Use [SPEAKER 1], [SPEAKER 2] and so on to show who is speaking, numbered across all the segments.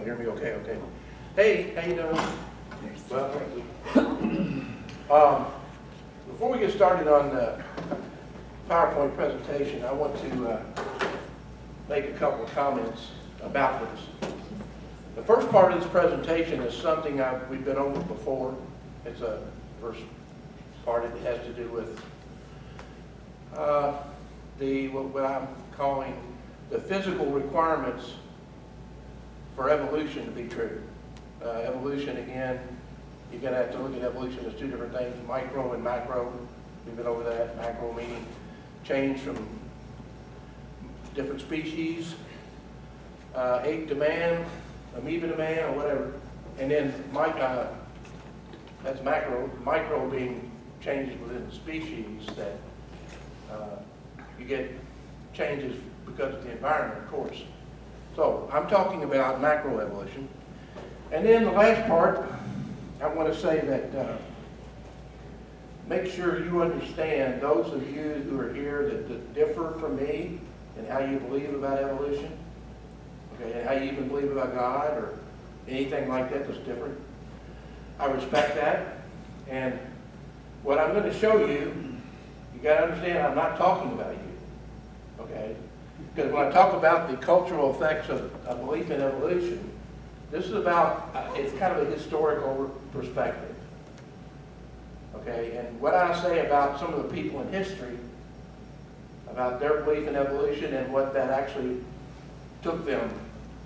[SPEAKER 1] hear me okay? Okay. Hey, how you doing? Well, before we get started on the PowerPoint presentation, I want to make a couple of comments about this. The first part of this presentation is something we've been over before. It's a first part. It has to do with what I'm calling the physical requirements for evolution to be true. Evolution, again, you're going to have to look at evolution as two different things, micro and macro. We've been over that. Macro meaning change from different species, ape to man, amoeba to man, or whatever. And then that's macro. Micro being changes within the species that you get changes because of the environment, of course. So I'm talking about macroevolution. And then the last part, I want to say that make sure you understand, those of you who are here that differ from me in how you believe about evolution, okay, and how you even believe about God or anything like that that's different. I respect that. And what I'm going to show you, you got to understand, I'm not talking about you, okay? Because when I talk about the cultural effects of a belief in evolution, this is about, it's kind of a historical perspective. Okay, and what I say about some of the people in history, about their belief in evolution and what that actually took them,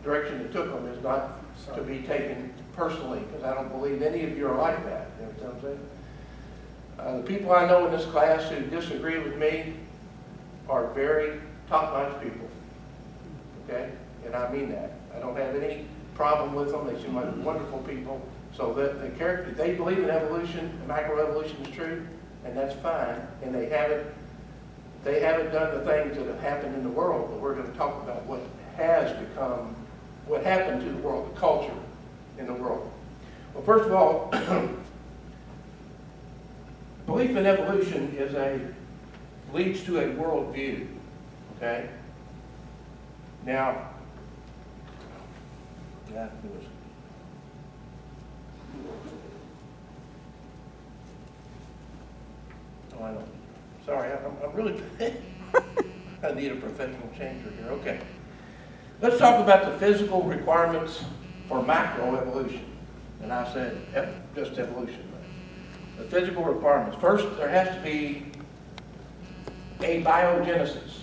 [SPEAKER 1] direction it took them, is not to be taken personally, because I don't believe any of you are like that. You know what I'm saying? The people I know in this class who disagree with me are very top-notch people, okay? And I mean that. I don't have any problem with them. They seem like wonderful people. So that they believe in evolution, macroevolution is true, and that's fine. And they haven't done the things that have happened in the world, but we're going to talk about what happened to the world, the culture in the world. Well, first of all, belief in evolution leads to a worldview. Okay? Now, oh, I know. Sorry, I'm really, I need a professional changer here. Okay. Let's talk about the physical requirements for macroevolution. And I said just evolution. The physical requirements. First, there has to be abiogenesis.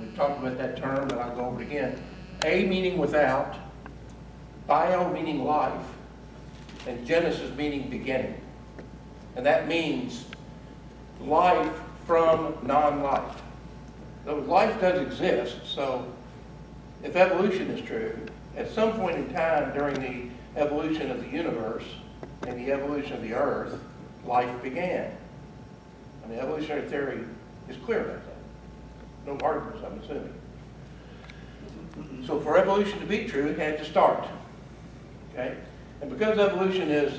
[SPEAKER 1] We've talked about that term, but I'll go over it again. A meaning without, bio meaning life, and genesis meaning beginning. And that means life from non-life. Though life does exist, so if evolution is true, at some point in time during the evolution of the universe and the evolution of the earth, life began. And the evolutionary theory is clear about that. No arguments, I'm assuming. So for evolution to be true, it had to start. Okay? And because evolution is,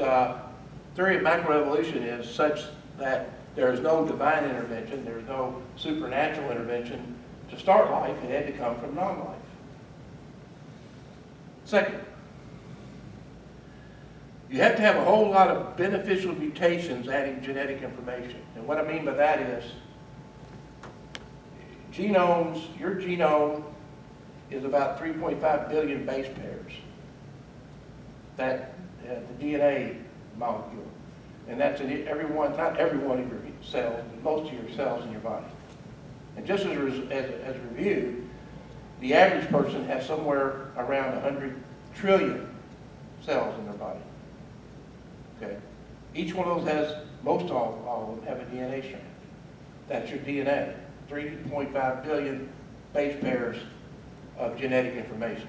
[SPEAKER 1] theory of macroevolution is such that there is no divine intervention, there's no supernatural intervention to start life, it had to come from non-life. Second, you have to have a whole lot of beneficial mutations adding genetic information. And what I mean by that is, your genome is about 3.5 billion base pairs. That the DNA molecule. And that's in not every one of your cells, but most of your cells in your body. And just as a review, the average person has somewhere around 100 trillion cells in their body. Okay? Each one of those has, all of them have a DNA strand. That's your DNA. 3.5 billion base pairs of genetic information.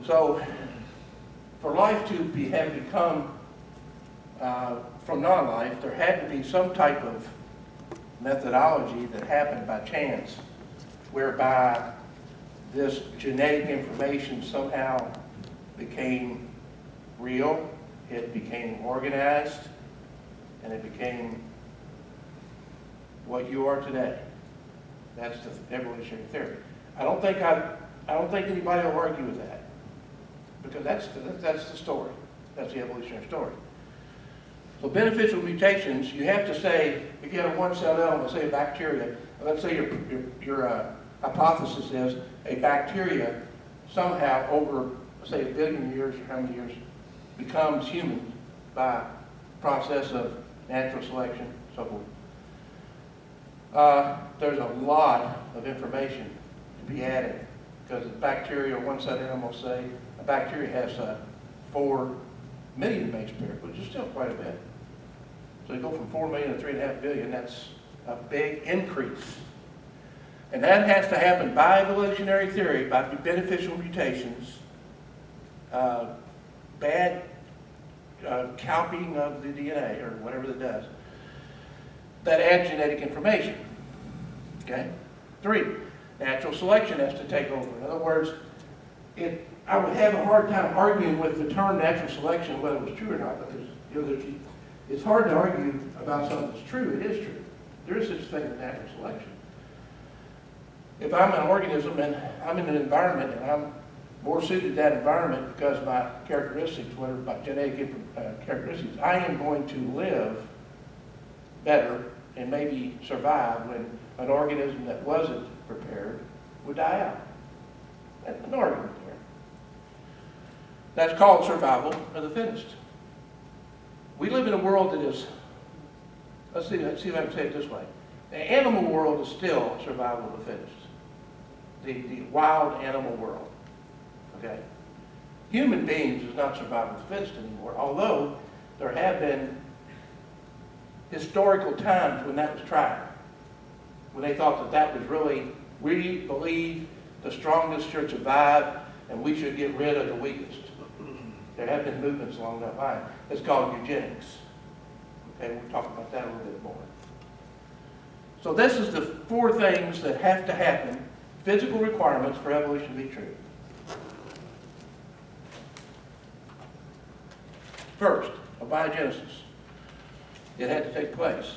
[SPEAKER 1] So, for life to have become from non-life, there had to be some type of methodology that happened by chance, whereby this genetic information somehow became real, it became organized, and it became what you are today. That's the evolutionary theory. I don't think anybody will argue with that. because that's the story. That's the evolutionary story. So beneficial mutations, you have to say, if you have a one-celled element, say a bacteria, let's say your hypothesis is a bacteria somehow over, say, 1 billion years, or how many years, becomes human by process of natural selection, so forth. There's a lot of information to be added, because a bacteria, one-celled animal, say, a bacteria has 4 million base pairs, which is still quite a bit. So you go from 4 million to 3.5 billion, that's a big increase. And that has to happen by evolutionary theory, by beneficial mutations, bad copying of the DNA, or whatever that does, that adds genetic information. Okay? 3, natural selection has to take over. In other words, I would have a hard time arguing with the term natural selection, whether it was true or not, because it's hard to argue about something that's true. It is true. There is such a thing as natural selection. If I'm an organism and I'm in an environment and I'm more suited to that environment because of my characteristics, whether my genetic characteristics, I am going to live better and maybe survive when an organism that wasn't prepared would die out. That's an argument there. That's called survival of the fittest. We live in a world that is, let's see if I can say it this way. The animal world is still survival of the fittest. The wild animal world. Okay? Human beings is not survival of the fittest anymore, although there have been historical times when that was tried. When they thought that that was really, we believe the strongest should survive and we should get rid of the weakest. There have been movements along that line. It's called eugenics. Okay, we'll talk about that a little bit more. So this is the 4 things that have to happen, physical requirements for evolution to be true. First, abiogenesis. It had to take place.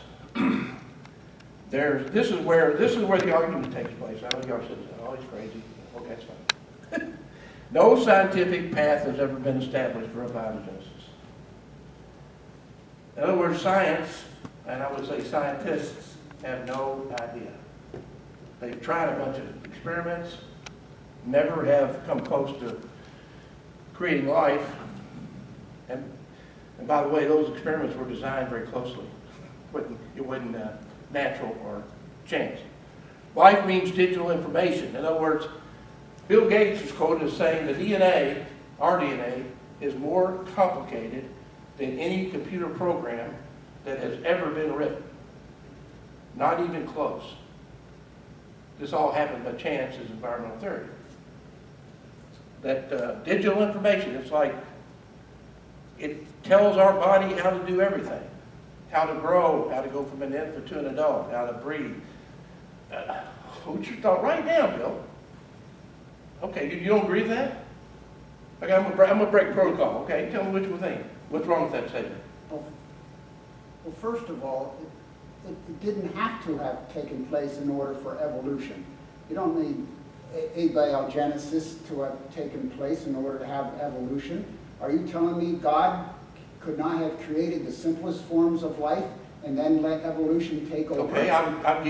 [SPEAKER 1] This is where the argument takes place. I know y'all said, oh, he's crazy. Okay, that's fine. No scientific path has ever been established for abiogenesis. In other words, science, and I would say scientists, have no idea. They've tried a bunch of experiments, never have come close to creating life. And by the way, those experiments were designed very closely. It wasn't natural or chance. Life means digital information. In other words, Bill Gates is quoted as saying the DNA, our DNA, is more complicated than any computer program that has ever been written. Not even close. This all happened by chance as environmental theory. That digital information, it's like, it tells our body how to do everything. How to grow, how to go from an infant to an adult, how to breathe. What's your thought? Write it down, Bill. Okay, you don't agree with that? Okay, I'm gonna break protocol. Okay, tell me what you think. What's wrong with that statement?
[SPEAKER 2] Well, first of all, it didn't have to have taken place in order for evolution. You don't need abiogenesis to have taken place in order to have evolution. Are you telling me God could not have created the simplest forms of life and then let evolution take over?
[SPEAKER 1] Okay, I'll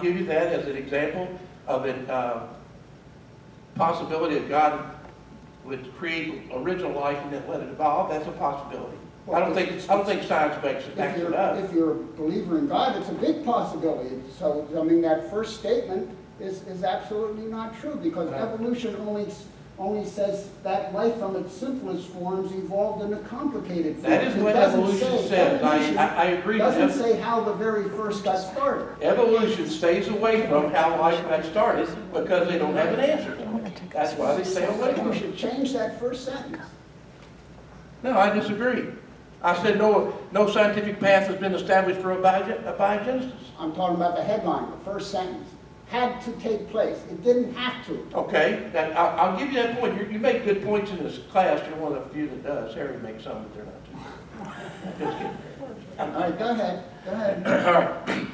[SPEAKER 1] give you that as an example of a possibility that God would create original life and then let it evolve. That's a possibility.
[SPEAKER 2] Well,
[SPEAKER 1] I don't think science makes it up.
[SPEAKER 2] If you're a believer in God, it's a big possibility. So, I mean, that first statement is absolutely not true, because evolution only says that life from its simplest forms evolved into complicated forms.
[SPEAKER 1] That is what evolution says. I agree.
[SPEAKER 2] It doesn't say how the very first got started.
[SPEAKER 1] Evolution stays away from how life got started because they don't have an answer to it. That's why they stay away from
[SPEAKER 2] You
[SPEAKER 1] it.
[SPEAKER 2] should change that first sentence.
[SPEAKER 1] No, I disagree. I said no scientific path has been established for abiogenesis.
[SPEAKER 2] I'm talking about the headline, the first sentence. Had to take place. It didn't have to.
[SPEAKER 1] Okay, I'll give you that point. You make good points in this class. You're one of the few that does. Harry makes some, but they're not too. Just kidding.
[SPEAKER 2] All right, go ahead. Go ahead.
[SPEAKER 1] All right.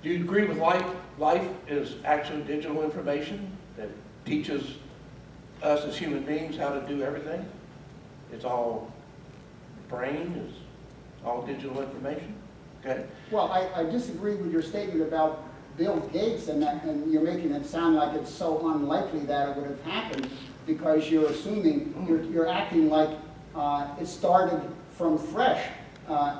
[SPEAKER 1] Do you agree with life? Life is actually digital information that teaches us as human beings how to do everything. It's all brain, it's all digital information, okay?
[SPEAKER 2] Well, I disagree with your statement about Bill Gates and that, and you're making it sound like it's so unlikely that it would have happened because you're assuming, you're acting like it started from fresh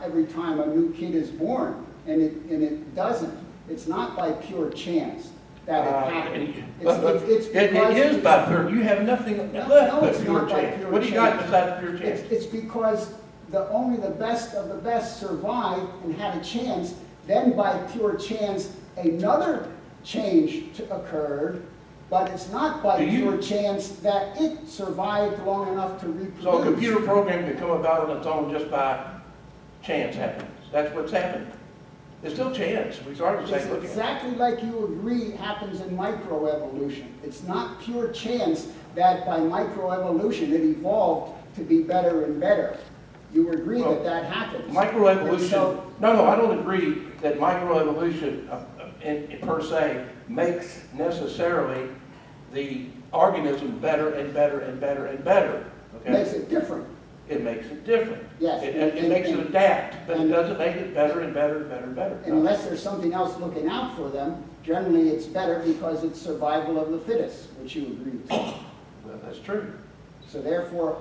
[SPEAKER 2] every time a new kid is born, and it doesn't. It's not by pure chance that it happened. It's
[SPEAKER 1] It
[SPEAKER 2] because
[SPEAKER 1] is by pure, you have nothing
[SPEAKER 2] No,
[SPEAKER 1] left
[SPEAKER 2] no,
[SPEAKER 1] but
[SPEAKER 2] it's
[SPEAKER 1] pure
[SPEAKER 2] not by
[SPEAKER 1] chance.
[SPEAKER 2] pure
[SPEAKER 1] What do you got
[SPEAKER 2] chance.
[SPEAKER 1] besides pure chance?
[SPEAKER 2] It's because only the best of the best survived and had a chance. Then by pure chance, another change occurred, but it's not by
[SPEAKER 1] Do you-
[SPEAKER 2] pure chance that it survived long enough to reproduce.
[SPEAKER 1] So a computer program can come about on its own just by chance happens. That's what's happened. It's still chance, regardless of how
[SPEAKER 2] It's
[SPEAKER 1] you look at it.
[SPEAKER 2] exactly like you agree happens in microevolution. It's not pure chance that by microevolution it evolved to be better and better. You agree
[SPEAKER 1] Well,
[SPEAKER 2] that that happens. And
[SPEAKER 1] Microevolution,
[SPEAKER 2] so-
[SPEAKER 1] no, I don't agree that microevolution per se makes necessarily the organism better and better and better and better, okay?
[SPEAKER 2] Makes it different.
[SPEAKER 1] It makes it different.
[SPEAKER 2] Yes,
[SPEAKER 1] It makes it adapt, but it
[SPEAKER 2] and-
[SPEAKER 1] doesn't make it better and better and better and better. No.
[SPEAKER 2] Unless there's something else looking out for them, generally it's better because it's survival of the fittest, which you agree to.
[SPEAKER 1] Well, that's true.
[SPEAKER 2] So therefore,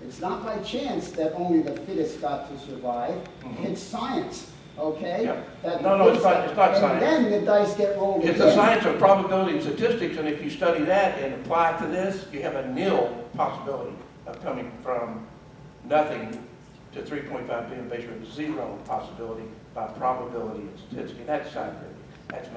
[SPEAKER 2] it's not by chance that only the fittest got to survive.
[SPEAKER 1] Mhm.
[SPEAKER 2] It's science, okay?
[SPEAKER 1] Yeah.
[SPEAKER 2] That
[SPEAKER 1] No,
[SPEAKER 2] the
[SPEAKER 1] it's not-
[SPEAKER 2] fittest-
[SPEAKER 1] it's not science.
[SPEAKER 2] And then the dice get rolled
[SPEAKER 1] It's
[SPEAKER 2] again.
[SPEAKER 1] a science of probability and statistics, and if you study that and apply it to this, you have a nil possibility of coming from nothing to 3.5 billion based on zero possibility by probability and statistics. And that's scientific. That's